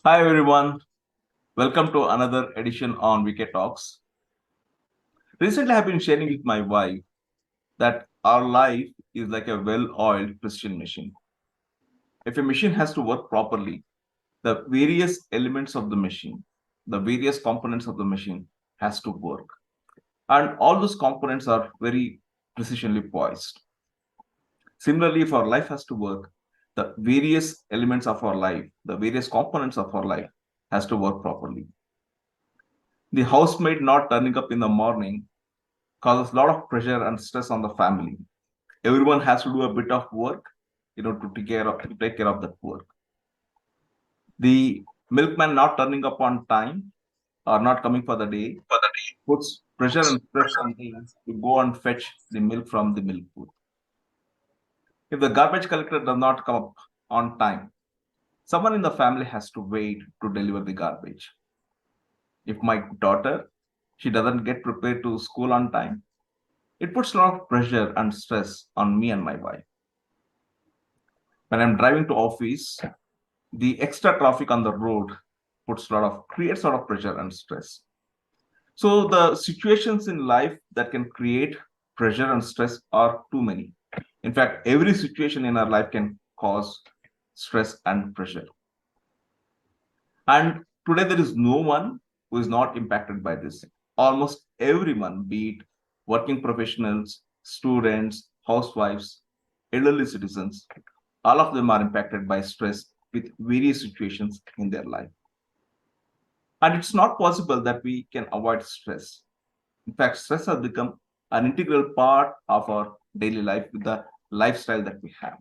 Hi everyone, welcome to another edition on Wicket Talks. Recently, I've been sharing with my wife that our life is like a well-oiled Christian machine. If a machine has to work properly, the various elements of the machine, the various components of the machine has to work. And all those components are very precisionally poised. Similarly, if our life has to work, the various elements of our life, the various components of our life has to work properly. The housemaid not turning up in the morning causes a lot of pressure and stress on the family. Everyone has to do a bit of work, to take care of that work. The milkman not turning up on time or not coming for the day puts pressure and stress on me to go and fetch the milk from the milk booth. If the garbage collector does not come up on time, someone in the family has to wait to deliver the garbage. If my daughter, she doesn't get prepared to school on time, it puts a lot of pressure and stress on me and my wife. When I'm driving to office, the extra traffic on the road creates a lot of pressure and stress. So the situations in life that can create pressure and stress are too many. In fact, every situation in our life can cause stress and pressure. And today there is no one who is not impacted by this. Almost everyone, be it working professionals, students, housewives, elderly citizens, all of them are impacted by stress with various situations in their life. And it's not possible that we can avoid stress. In fact, stress has become an integral part of our daily life with the lifestyle that we have.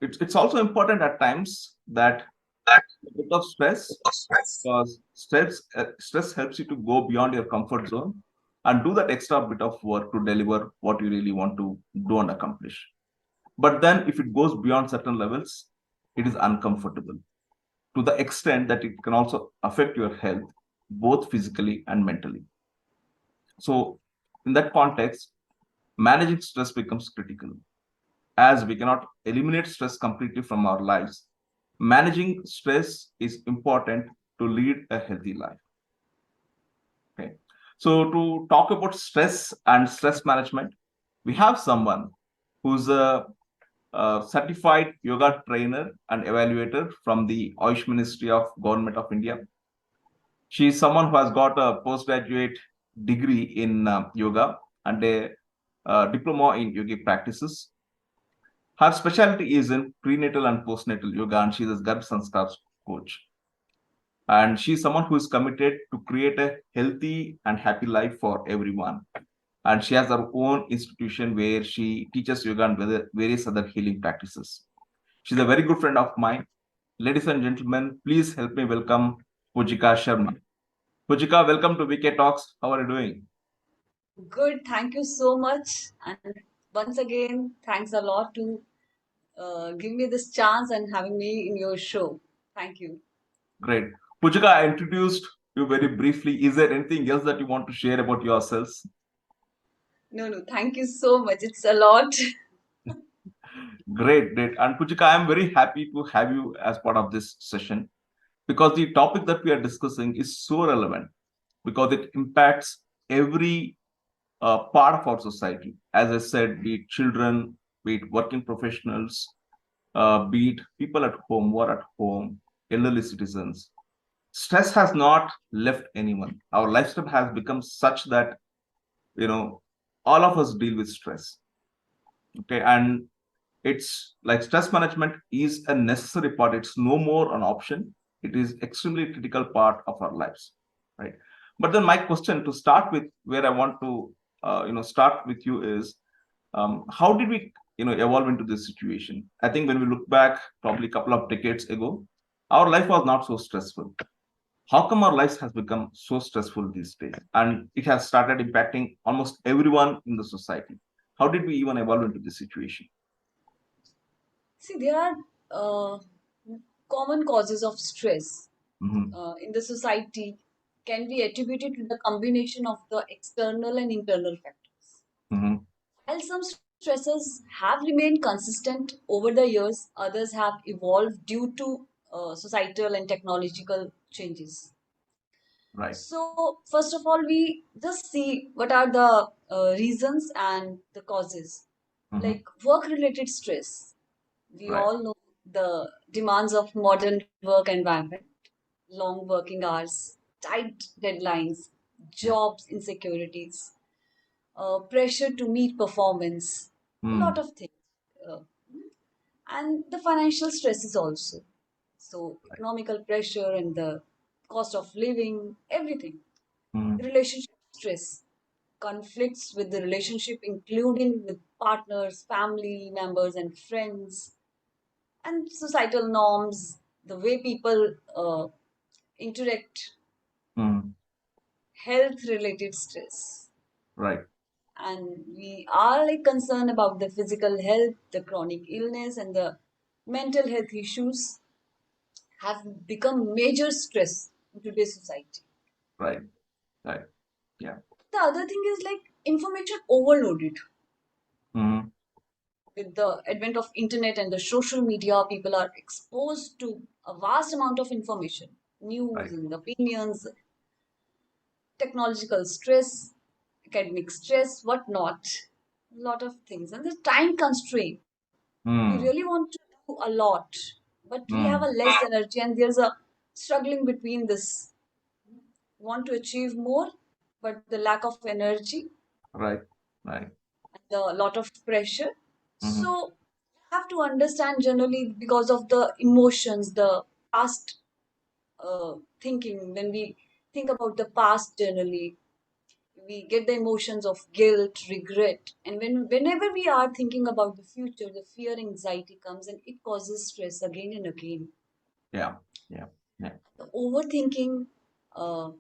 It's also important at times that a bit of stress, because stress helps you to go beyond your comfort zone and do that extra bit of work to deliver what you really want to do and accomplish. But then, if it goes beyond certain levels, it is uncomfortable to the extent that it can also affect your health, both physically and mentally. So, in that context, managing stress becomes critical. As we cannot eliminate stress completely from our lives, managing stress is important to lead a healthy life. Okay. So, to talk about stress and stress management, we have someone who's a certified yoga trainer and evaluator from the Ayush Ministry of Government of India. She is someone who has got a postgraduate degree in yoga and a diploma in yogic practices. Her specialty is in prenatal and postnatal yoga, and she is a Garbh Sanskar coach. And she's someone who is committed to create a healthy and happy life for everyone. And she has her own institution where she teaches yoga and various other healing practices. She's a very good friend of mine. Ladies and gentlemen, please help me welcome Pujika Sharma. Pujika, welcome to VK Talks. How are you doing? Good, thank you so much. And once again, thanks a lot to give me this chance and having me in your show. Thank you. Great. Pujika, I introduced you very briefly. Is there anything else that you want to share about yourselves? No, no, thank you so much. It's a lot. Great, great. And Pujika, I'm very happy to have you as part of this session because the topic that we are discussing is so relevant because it impacts every part of our society. As I said, be it children, be it working professionals, be it people at home who are at home, elderly citizens. Stress has not left anyone. Our lifestyle has become such that, you know, all of us deal with stress. Okay. And it's like stress management is a necessary part. It's no more an option. It is extremely critical part of our lives. Right. But then my question to start with, where I want to, start with you is, how did we evolve into this situation? I think when we look back probably a couple of decades ago, our life was not so stressful. How come our lives has become so stressful these days, and it has started impacting almost everyone in the society? How did we even evolve into this situation? See, there are common causes of stress Hmm. in the society can be attributed to the combination of the external and internal factors. Hmm. While some stresses have remained consistent over the years, others have evolved due to societal and technological changes. Right. So, first of all, we just see what are the reasons and the causes. Mm-hmm. Like work related stress. We Right. all know the demands of modern work environment, long working hours, tight deadlines, Yeah. jobs insecurities, pressure to meet performance, a lot Mm. of things. Uh, and the financial stresses also. So, Right. economical pressure and the cost of living, everything. Mm. Relationship stress, conflicts with the relationship, including with partners, family members, and friends, and societal norms, the way people interact, Mm. health related stress. Right. And we are like concerned about the physical health, the chronic illness, and the mental health issues have become major stress in today's society. Right. Right. Yeah. The other thing is like information overloaded. Mm. With the advent of internet and the social media, people are exposed to a vast amount of information, news Right. and opinions, technological stress, academic stress, whatnot, a lot of things. And the time constraint. We really Mm. want to do a lot, but we have a Mm. less energy, and there's a struggling between this. Want to achieve more, but the lack of energy Right. Right. and a lot of pressure. Mm-hmm. So have to understand generally because of the emotions, the past thinking. When we think about the past generally, we get the emotions of guilt, regret, and whenever we are thinking about the future, the fear, anxiety comes, and it causes stress again and again. Yeah. Yeah. Yeah. The overthinking, uh,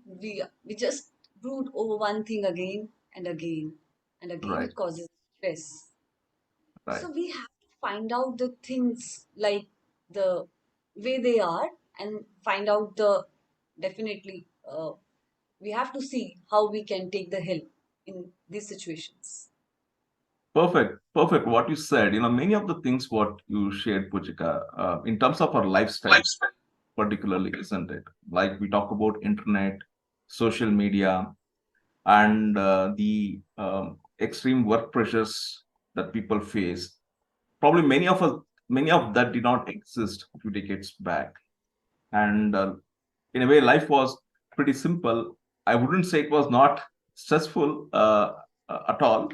we just brood over one thing again and again and again. Right. It causes stress. Right. So we have to find out the things like the way they are and find out the definitely we have to see how we can take the help in these situations. Perfect. Perfect. What you said, many of the things what you shared, Pujika, in terms of our lifestyle, particularly, isn't it? Like we talk about internet, social media, and the extreme work pressures that people face. Probably many of that did not exist a few decades back. And in a way, life was pretty simple. I wouldn't say it was not stressful at all.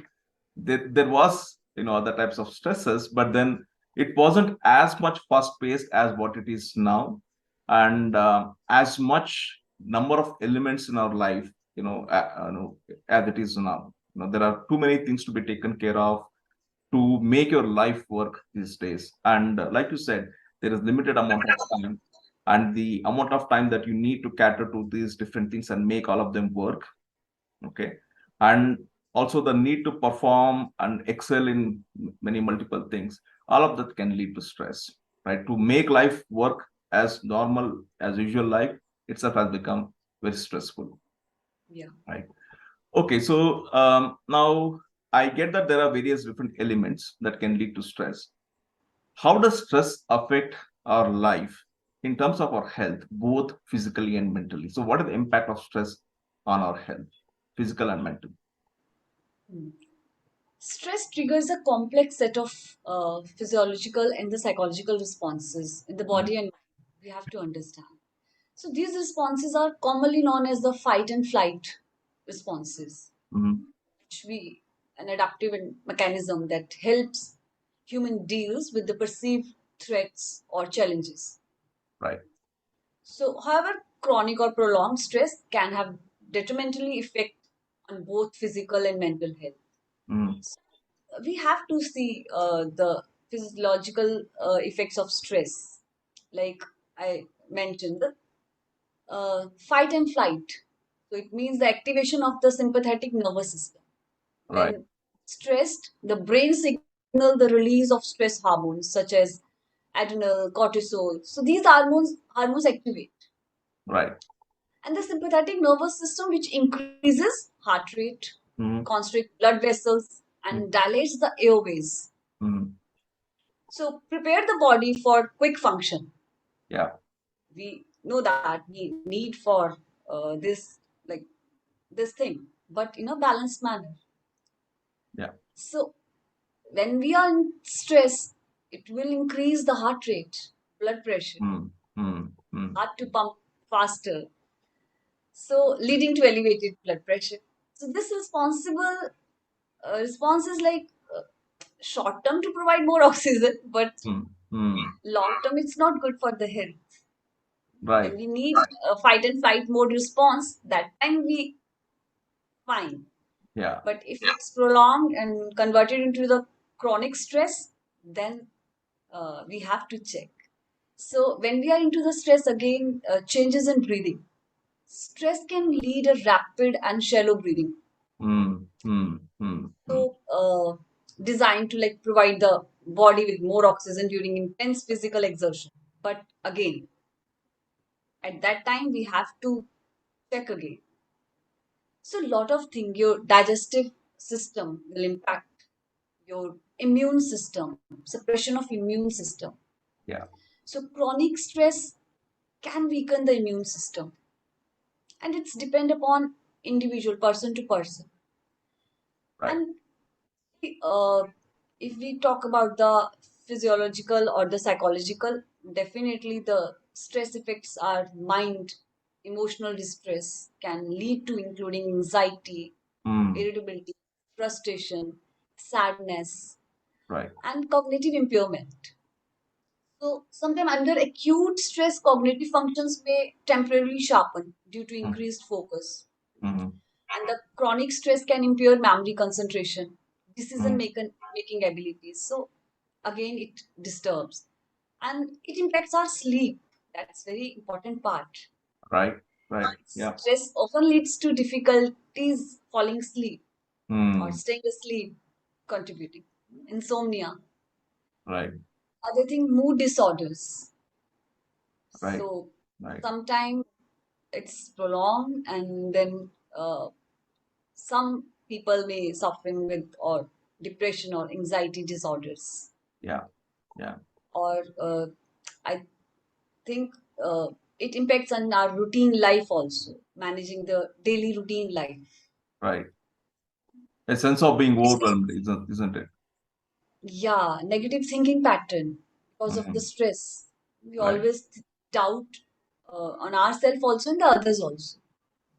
There was other types of stresses, but then it wasn't as much fast paced as what it is now, and as much number of elements in our life, as it is now. There are too many things to be taken care of to make your life work these days. And like you said, there is limited amount of time, and the amount of time that you need to cater to these different things and make all of them work. Okay. And also the need to perform and excel in many multiple things, all of that can lead to stress, right? To make life work as normal as usual life itself has become very stressful, Yeah. right? Okay, so now I get that there are various different elements that can lead to stress. How does stress affect our life in terms of our health, both physically and mentally? So what is the impact of stress on our health, physical and mental? Hmm. Stress triggers a complex set of physiological and the psychological responses in the Mhm. body and mind. We have to understand. So these responses are commonly known as the fight and flight responses, Mhm. which we an adaptive mechanism that helps human deals with the perceived threats or challenges. Right. So, however, chronic or prolonged stress can have detrimentally effect on both physical and mental health. Mhm. We have to see the physiological effects of stress, like I mentioned, the fight and flight. So it means the activation of the sympathetic nervous system. Right. When stressed, the brain signal the release of stress hormones such as adrenal, cortisol. So these hormones activate, Right. and the sympathetic nervous system, which increases heart rate, Mhm. constricts blood vessels, and Mhm. dilates the airways. Mhm. So prepare the body for quick function. Yeah. We know that we need for this, like this thing, but in a balanced manner. Yeah. So when we are in stress, it will increase the heart rate, blood pressure, Mm, mm, mm, heart to pump faster, so leading to elevated blood pressure. So this response is like short term to provide more oxygen, but mm, mm. long term it's not good for the health. Right. When we need a fight and flight mode response, that time we fine. Yeah. But if it's prolonged and converted into the chronic stress, then we have to check. So when we are into the stress again, changes in breathing. Stress can lead a rapid and shallow breathing. Mm, mm, mm, mm. So designed to like provide the body with more oxygen during intense physical exertion. But again, at that time we have to check again. So a lot of things, your digestive system will impact your immune system, suppression of immune system. Yeah. So chronic stress can weaken the immune system, and it's depend upon individual person to person. Right. And uh, if we talk about the physiological or the psychological, definitely the stress effects are mind, emotional distress can lead to including anxiety, Mm, irritability, frustration, sadness, right. and cognitive impairment. So, sometimes under acute stress, cognitive functions may temporarily sharpen due to Mm, increased focus. mm, And the chronic stress can impair memory concentration, decision mm. making abilities. So, again, it disturbs. And it impacts our sleep. That's very important part. Right. Right. Yeah. Stress often leads to difficulties falling asleep or Mm, staying asleep, contributing. Insomnia. right. Other thing, mood disorders. Right. So Right. sometimes it's prolonged, and then some people may suffering with or depression or anxiety disorders. Yeah. Yeah. Or I think it impacts on our routine life also, managing the daily routine life. Right. A sense of being overwhelmed, isn't it? Yeah, negative thinking pattern because of the Mm, stress. We right. always doubt on ourselves also and the others also.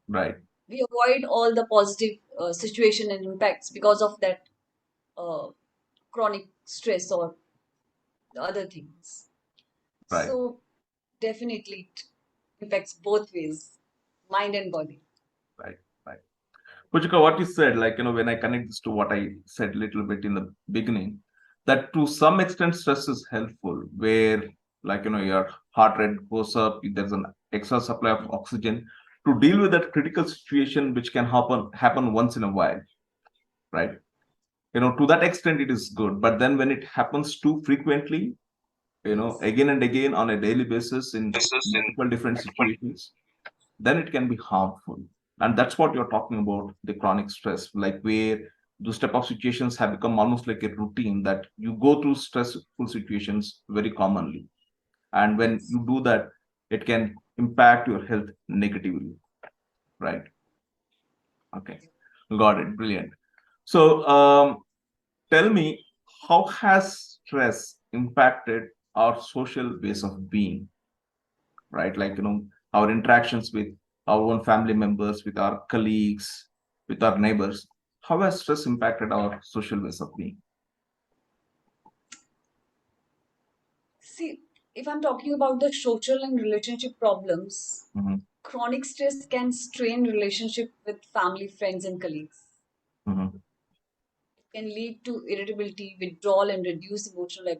Right. We avoid all the positive situation and impacts because of that uh, chronic stress or the other things. Right. So definitely it impacts both ways, mind and body. Right. Right. Puchika, what you said, like, when I connect this to what I said a little bit in the beginning, that to some extent stress is helpful, where, like, your heart rate goes up, there's an extra supply of oxygen to deal with that critical situation, which can happen once in a while, right? To that extent, it is good. But then when it happens too frequently, again and again on a daily basis in multiple different situations, then it can be harmful. And that's what you're talking about, the chronic stress, like where those type of situations have become almost like a routine that you go through stressful situations very commonly. And when you do that, it can impact your health negatively, right? Okay. Got it. Brilliant. So tell me, how has stress impacted our social ways of being, right? Like, our interactions with our own family members, with our colleagues, with our neighbors. How has stress impacted our social ways of being? See, if I'm talking about the social and relationship problems, Hmm. chronic stress can strain relationship with family, friends, and colleagues. Hmm. It can lead to irritability, withdrawal, and reduced emotional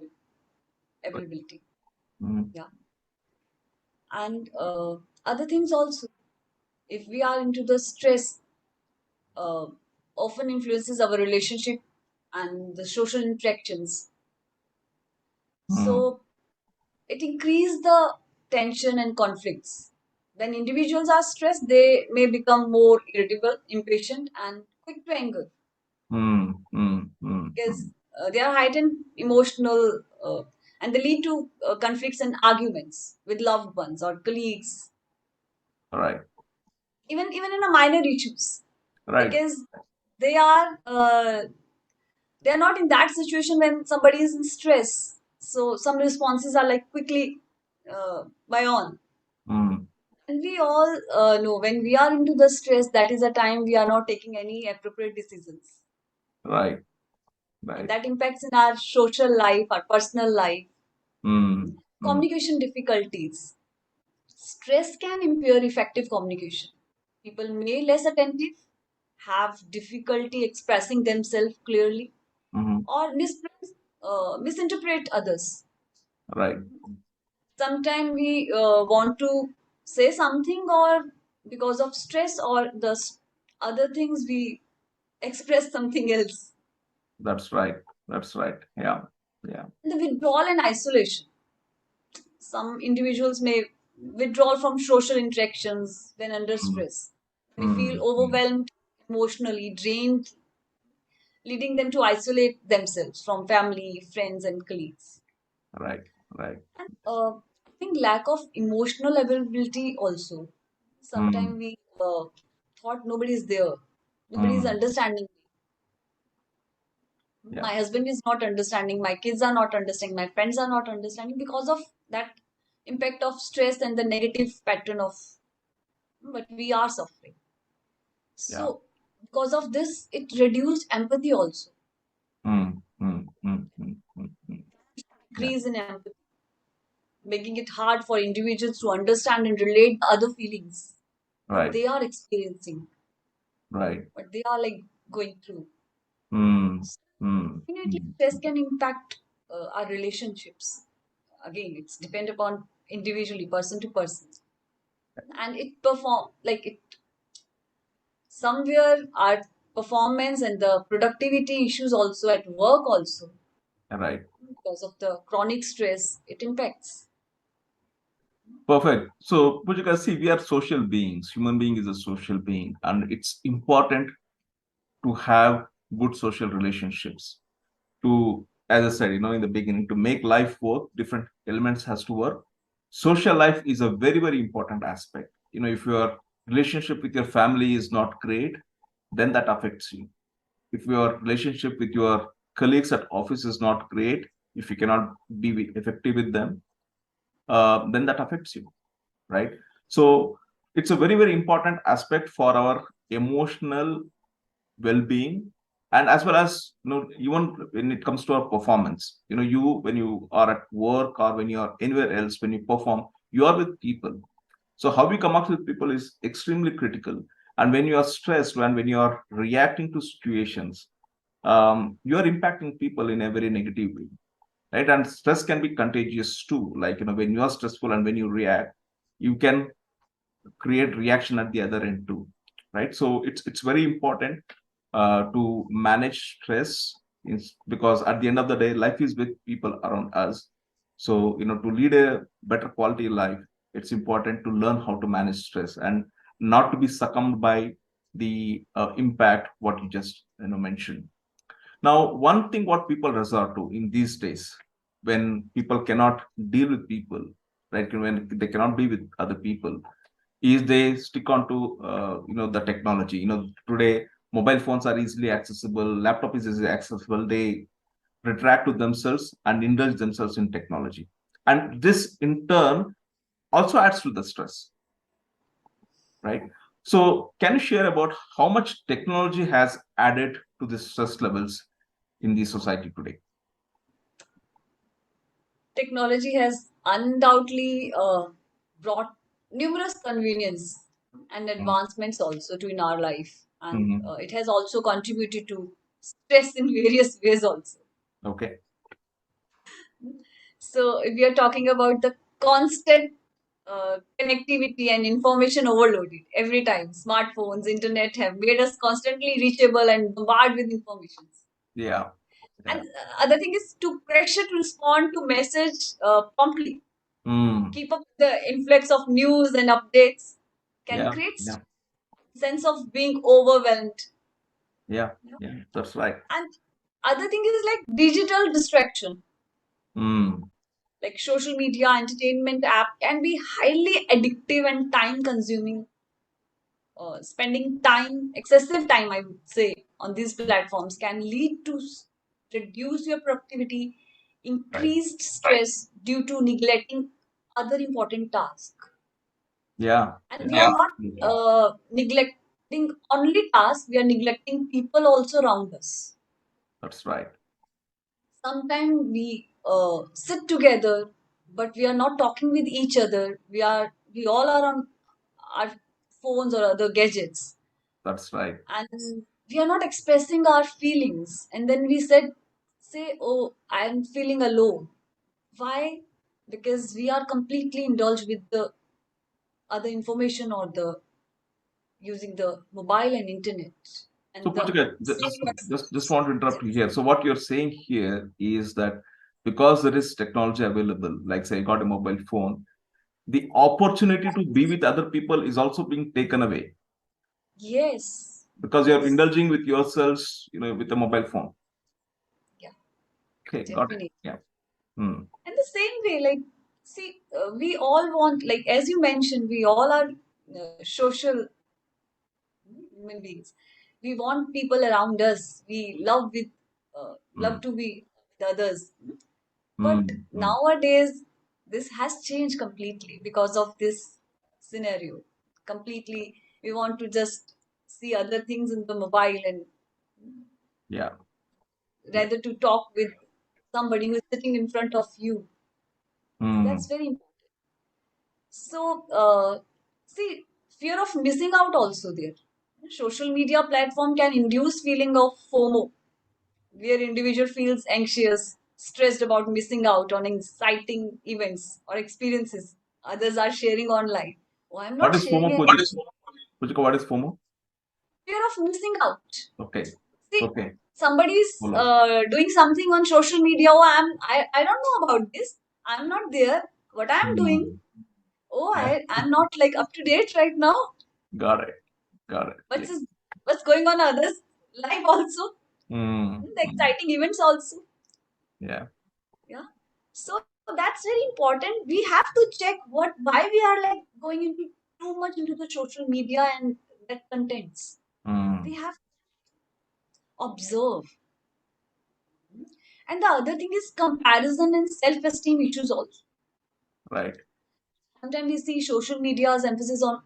availability. Hmm. Yeah, and other things also. If we are into the stress, uh, often influences our relationship and the social interactions. Hmm. So it increases the tension and conflicts. When individuals are stressed, they may become more irritable, impatient, and quick to anger. Hmm. Hmm. Hmm. Because Hmm. They are heightened emotional, and they lead to conflicts and arguments with loved ones or colleagues, Right. even in a minor issues, Right. because they are uh, they are not in that situation when somebody is in stress. So some responses are like quickly by on. Mm. And we all know when we are into the stress, that is a time we are not taking any appropriate decisions. Right. And Right. that impacts in our social life, our personal life, Mm. Mm. communication difficulties. Stress can impair effective communication. People may less attentive, have difficulty expressing themselves clearly, Mm. or misinterpret others. Right. Sometimes we want to say something, or because of stress or other things, we express something else. That's right. That's right. Yeah. Yeah. The withdrawal and isolation. Some individuals may withdraw from social interactions when under Mm. stress. They feel Mm. Mm. overwhelmed, emotionally drained, leading them to isolate themselves from family, friends, and colleagues. Right. Right. And I think lack of emotional availability also. Mm. Sometimes we thought nobody is there, nobody is Mm. understanding me. Yeah. My husband is not understanding, my kids are not understanding, my friends are not understanding because of that impact of stress and the negative pattern of what we are suffering. Yeah. So, because of this, it reduced empathy also, Mm. Mm. Mm. Mm. Mm. Mm. Yeah. decrease in empathy, making it hard for individuals to understand and relate the other feelings what Right. they are experiencing, Right. what they are like going through. Mm. So, Mm. definitely, Mm. stress can impact our relationships. Again, it's depend upon individually, person to person, and it perform like it somewhere our performance and the productivity issues also at work also Right. because of the chronic stress it impacts. Perfect. So, Pujika, see, we are social beings. Human being is a social being, and it's important to have good social relationships. To, as I said, in the beginning, to make life work, different elements has to work. Social life is a very, very important aspect. If your relationship with your family is not great, then that affects you. If your relationship with your colleagues at office is not great, if you cannot be effective with them, then that affects you, right? So it's a very, very important aspect for our emotional well-being, and as well as even when it comes to our performance. You when you are at work or when you are anywhere else, when you perform, you are with people. So how we come up with people is extremely critical. And when you are stressed and when you are reacting to situations, you are impacting people in a very negative way, right? And stress can be contagious too. Like, when you are stressful and when you react, you can create reaction at the other end too, right? So it's very important to manage stress, because at the end of the day, life is with people around us. So, to lead a better quality life, it's important to learn how to manage stress and not to be succumbed by the impact what you just mentioned. Now, one thing what people resort to in these days, when people cannot deal with people, right? When they cannot be with other people, is they stick on to the technology. Today mobile phones are easily accessible, laptop is easily accessible. They retract to themselves and indulge themselves in technology, and this in turn also adds to the stress, right? So can you share about how much technology has added to the stress levels in the society today? Technology has undoubtedly brought numerous convenience and advancements also to in our life, and Mm-hmm. it has also contributed to stress in various ways also. Okay. So if we are talking about the constant connectivity and information overloaded every time, smartphones, internet have made us constantly reachable and bombarded with information. Yeah. And Yeah. other thing is to pressure to respond to message promptly, Mm. keep up the influx of news and updates can Yeah. create Yeah. sense of being overwhelmed. Yeah. You know? Yeah, that's right. And Other thing is like digital distraction, Mm. like social media, entertainment app can be highly addictive and time consuming. Spending time, excessive time, I would say, on these platforms can lead to reduce your productivity, Right. increased stress due to neglecting other important tasks. Yeah. And Yeah. we are not Absolutely. neglecting only tasks, we are neglecting people also around us. That's right. Sometimes we sit together, but we are not talking with each other. We all are on our phones or other gadgets, That's right. and we are not expressing our feelings. And then we say, "Oh, I am feeling alone." Why? Because we are completely indulged with the other information or the using the mobile and internet So, and the Puchika, same just want to interrupt you here. So, what you're saying here is that because there is technology available, like say, you got a mobile phone, the opportunity to be with other people is also being taken away yes, because you're yes, indulging with yourselves, with a mobile phone. yeah, Okay, got it. definitely. Yeah. Hmm. And the same way, like, see, we all want, like, as you mentioned, we all are social human beings. We want people around us. We love Hmm. to be with others. But Hmm. Hmm. nowadays, this has changed completely because of this scenario. Completely, we want to just see other things in the mobile and Yeah. Yeah. rather to talk with somebody who is sitting in front of you. So that's Hmm. very important. So, see, fear of missing out also there. Social media platform can induce feeling of FOMO, where individual feels anxious, stressed about missing out on exciting events or experiences others are sharing online. Oh, I'm not What is sharing FOMO, it. Pujika? Pujika, what is FOMO? Fear of missing out. Okay. See, Okay. somebody's Hold on. doing something on social media. Oh, I don't know about this. I'm not there. What I'm doing? Hmm. Oh, Yeah. I'm not like up to date right now. Got it. Got it. Yeah. What's is, what's going on others' life also? Hmm. The Hmm. exciting events also. Yeah. Yeah. So that's very important. We have to check why we are like going into too much into the social media and that contents. We Hmm. have to observe. And the other thing is comparison and self-esteem issues also. Right. Sometimes we see social media's emphasis on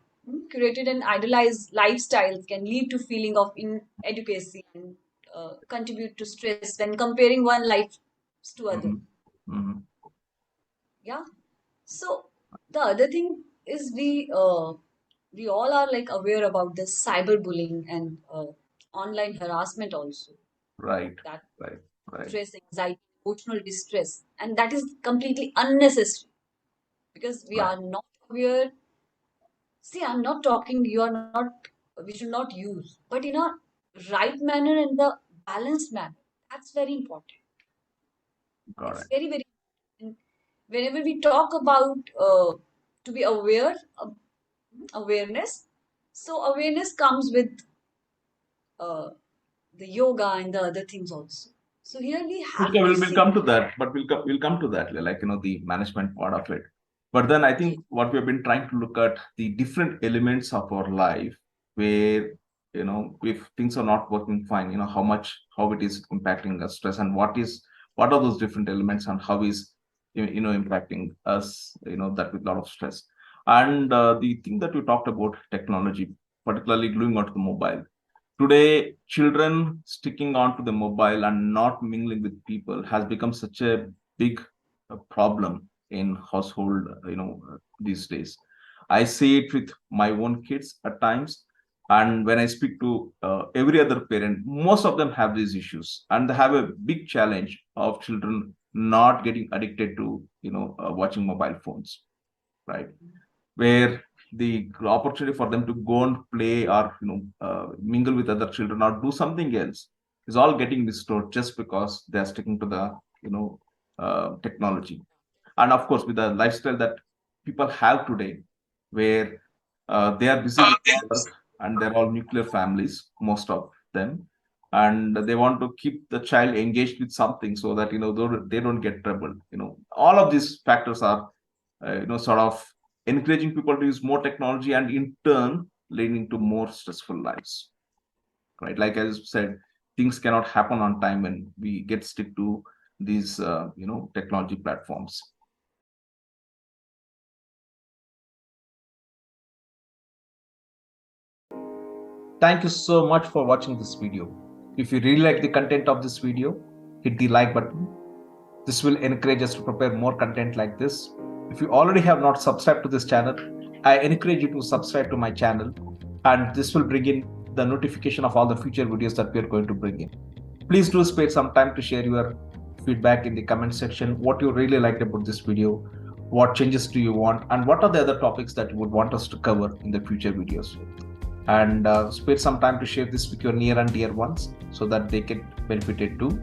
curated and idealized lifestyles can lead to feeling of inadequacy and contribute to stress when comparing one life to other. Hmm. Hmm. Yeah. So the other thing is we all are like aware about this cyberbullying and online harassment also. Right. That Right. Right. stress, anxiety, emotional distress, and that is completely unnecessary because we Right. are not aware. See, I'm not talking. You are not. We should not use, but in a right manner and the balanced manner. That's very important. Got It's it. very very. And whenever we talk about to be aware, awareness. So awareness comes with uh, the yoga and the other things also. So here we have Pushka, to we'll see. come to that, but we'll come to that, like the management part of it. But then I think Okay. what we have been trying to look at the different elements of our life where if things are not working fine, how it is impacting us stress and what are those different elements and how is impacting us, that with a lot of stress. And the thing that we talked about technology, particularly gluing onto the mobile. Today, children sticking onto the mobile and not mingling with people has become such a big problem in household, these days. I see it with my own kids at times, and when I speak to every other parent, most of them have these issues, and they have a big challenge of children not getting addicted to, watching mobile phones, right? Where the opportunity for them to go and play or mingle with other children or do something else is all getting restored just because they are sticking to the technology. And of course with the lifestyle that people have today, where they are busy with work and they're all nuclear families, most of them, and they want to keep the child engaged with something so that they don't get troubled. All of these factors are sort of encouraging people to use more technology, and in turn leading to more stressful lives, right? Like as I said, things cannot happen on time when we get stick to these technology platforms. Thank you so much for watching this video. If you really like the content of this video, hit the like button. This will encourage us to prepare more content like this. If you already have not subscribed to this channel, I encourage you to subscribe to my channel, and this will bring in the notification of all the future videos that we are going to bring in. Please do spare some time to share your feedback in the comment section, what you really liked about this video, what changes do you want, and what are the other topics that you would want us to cover in the future videos. And spare some time to share this with your near and dear ones so that they can benefit it too.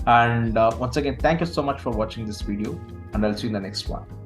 And once again, thank you so much for watching this video, and I'll see you in the next one.